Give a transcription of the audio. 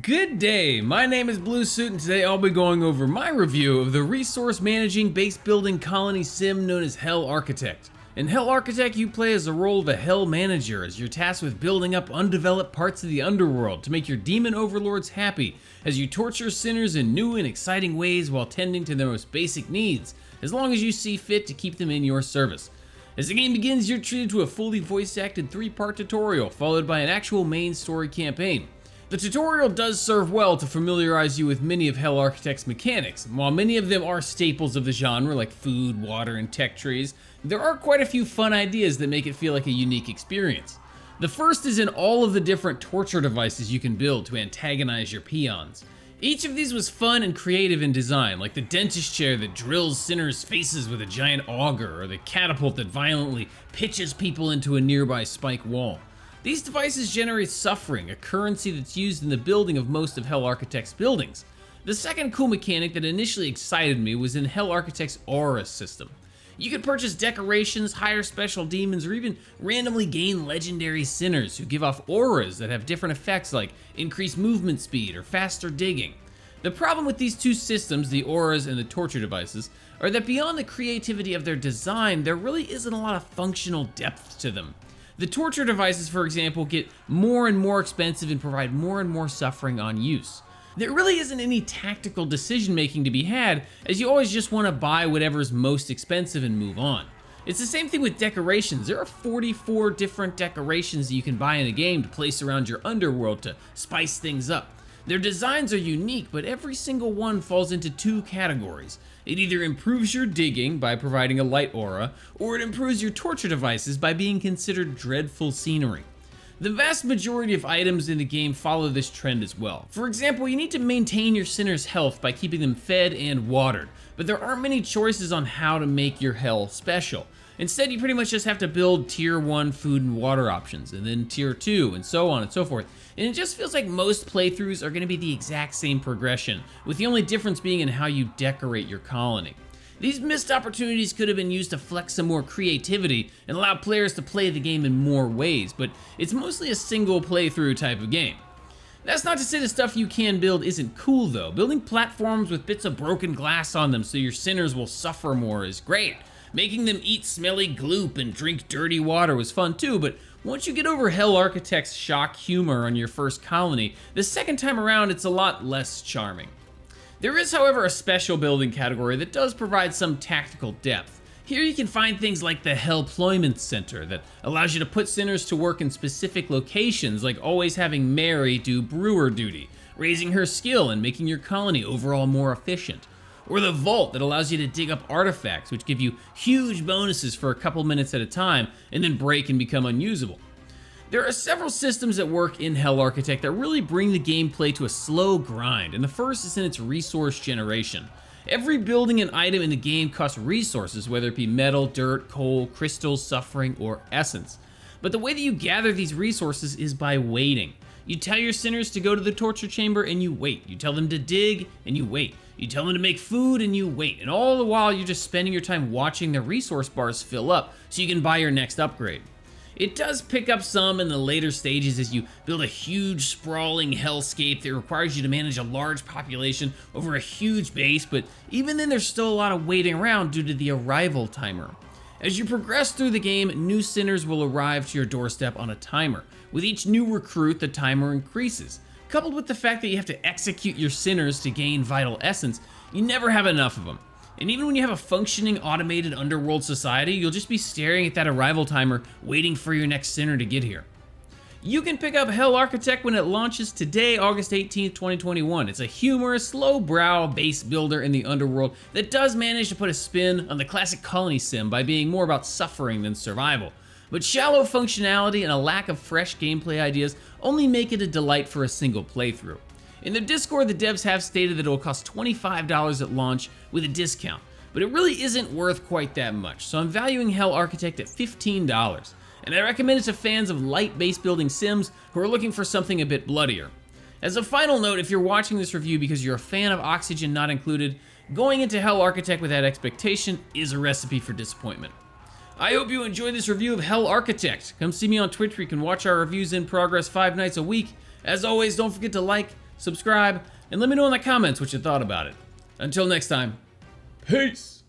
Good day, my name is Blue Suit and today I'll be going over my review of the resource managing base building colony sim known as Hell Architect. In Hell Architect, you play as the role of a Hell Manager as you're tasked with building up undeveloped parts of the underworld to make your demon overlords happy as you torture sinners in new and exciting ways while tending to their most basic needs, as long as you see fit to keep them in your service. As the game begins, you're treated to a fully voice-acted 3-part tutorial followed by an actual main story campaign. The tutorial does serve well to familiarize you with many of Hell Architect's mechanics, and while many of them are staples of the genre like food, water, and tech trees, there are quite a few fun ideas that make it feel like a unique experience. The first is in all of the different torture devices you can build to antagonize your peons. Each of these was fun and creative in design, like the dentist chair that drills sinners' faces with a giant auger, or the catapult that violently pitches people into a nearby spike wall. These devices generate suffering, a currency that's used in the building of most of Hell Architect's buildings. The second cool mechanic that initially excited me was in Hell Architect's aura system. You could purchase decorations, hire special demons, or even randomly gain legendary sinners who give off auras that have different effects like increased movement speed or faster digging. The problem with these two systems, the auras and the torture devices, are that beyond the creativity of their design, there really isn't a lot of functional depth to them. The torture devices, for example, get more and more expensive and provide more and more suffering on use. There really isn't any tactical decision making to be had, as you always just want to buy whatever's most expensive and move on. It's the same thing with decorations. There are 44 different decorations that you can buy in a game to place around your underworld to spice things up. Their designs are unique, but every single one falls into two categories. It either improves your digging by providing a light aura, or it improves your torture devices by being considered dreadful scenery. The vast majority of items in the game follow this trend as well. For example, you need to maintain your sinners' health by keeping them fed and watered, but there aren't many choices on how to make your hell special. Instead, you pretty much just have to build tier 1 food and water options, and then tier 2, and so on and so forth. And it just feels like most playthroughs are going to be the exact same progression, with the only difference being in how you decorate your colony. These missed opportunities could have been used to flex some more creativity and allow players to play the game in more ways, but it's mostly a single playthrough type of game. That's not to say the stuff you can build isn't cool though. Building platforms with bits of broken glass on them so your sinners will suffer more is great. Making them eat smelly gloop and drink dirty water was fun too, but once you get over Hell Architect's shock humor on your first colony, the second time around it's a lot less charming. There is, however, a special building category that does provide some tactical depth. Here you can find things like the Hellployment Center that allows you to put sinners to work in specific locations, like always having Mary do brewer duty, raising her skill and making your colony overall more efficient. Or the Vault that allows you to dig up artifacts, which give you huge bonuses for a couple minutes at a time and then break and become unusable. There are several systems that work in Hell Architect that really bring the gameplay to a slow grind, and the first is in its resource generation. Every building and item in the game costs resources, whether it be metal, dirt, coal, crystals, suffering, or essence. But the way that you gather these resources is by waiting. You tell your sinners to go to the torture chamber and you wait. You tell them to dig and you wait. You tell them to make food and you wait. And all the while you're just spending your time watching the resource bars fill up so you can buy your next upgrade. It does pick up some in the later stages as you build a huge sprawling hellscape that requires you to manage a large population over a huge base, but even then there's still a lot of waiting around due to the arrival timer. As you progress through the game, new sinners will arrive to your doorstep on a timer. With each new recruit, the timer increases. Coupled with the fact that you have to execute your sinners to gain vital essence, you never have enough of them. And even when you have a functioning automated underworld society, you'll just be staring at that arrival timer waiting for your next sinner to get here. You can pick up Hell Architect when it launches today, August 18th, 2021. It's a humorous, low-brow base builder in the underworld that does manage to put a spin on the classic colony sim by being more about suffering than survival. But shallow functionality and a lack of fresh gameplay ideas only make it a delight for a single playthrough. In their Discord, the devs have stated that it will cost $25 at launch with a discount, but it really isn't worth quite that much, so I'm valuing Hell Architect at $15, and I recommend it to fans of light base building sims who are looking for something a bit bloodier. As a final note, if you're watching this review because you're a fan of Oxygen Not Included, going into Hell Architect with that expectation is a recipe for disappointment. I hope you enjoyed this review of Hell Architect. Come see me on Twitch where you can watch our reviews in progress 5 nights a week. As always, don't forget to like, subscribe, and let me know in the comments what you thought about it. Until next time, peace!